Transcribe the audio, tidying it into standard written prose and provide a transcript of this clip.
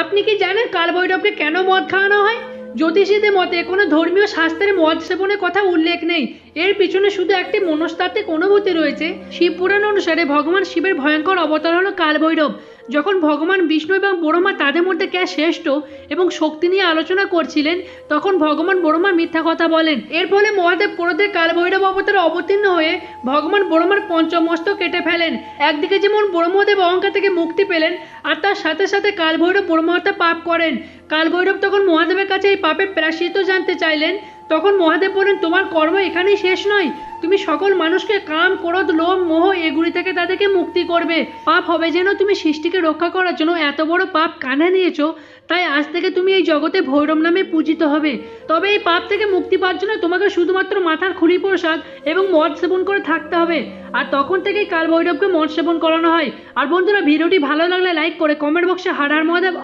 আপনি কি জানেন কালভৈরবকে কেন মদ খাওয়ানো হয়? জ্যোতিষীদের মতে কোনো ধর্মীয় শাস্ত্রে মদ সেবনের কথা উল্লেখ নেই। এর পিছনে শুধু একটি মনস্তাত্ত্বিক অনুভূতি রয়েছে। শিব পুরাণ অনুসারে ভগবান শিবের ভয়ঙ্কর অবতার হলো কালভৈরব। যখন ভগবান বিষ্ণু এবং ব্রহ্মা তাদের মধ্যে কে শ্রেষ্ঠ এবং শক্তি নিয়ে আলোচনা করছিলেন, তখন ভগবান ব্রহ্মা মিথ্যা কথা বলেন। এর ফলে মহাদেব ক্রোধে কালভৈরব অবতারে অবতীর্ণ হয়ে ভগবান ব্রহ্মার পঞ্চমস্তক কেটে ফেলেন। একদিকে যেমন ব্রহ্মদেব অহংকার থেকে মুক্তি পেলেন, আর তার সাথে সাথে কালভৈরব ব্রহ্মহত্যা পাপ করেন। কালভৈরব তখন মহাদেবের কাছে এই পাপের প্রায়শ্চিত্ত জানতে চাইলেন। তখন মহাদেব বলেন, তোমার কর্ম এখানেই শেষ নয়, তুমি সকল মানুষকে কাম, ক্রোধ, লোভ, মোহ এগুলি থেকে তাদেরকে মুক্তি করবে। পাপ হবে যেন তুমি সৃষ্টিকে রক্ষা করার জন্য এত বড় পাপ কাঁধে নিয়েছো, তাই আজ থেকে তুমি এই জগতে ভৈরব নামে পূজিত হবে। তবে এই পাপ থেকে মুক্তি পাওয়ার জন্য তোমাকে শুধুমাত্র মাথার খুলি প্রসাদ এবং মদ সেবন করে থাকতে হবে। আর তখন থেকেই কালভৈরবকে মদ সেবন করানো হয়। আর বন্ধুরা, ভিডিওটি ভালো লাগলে লাইক করে কমেন্ট বক্সে হর হর মহাদেব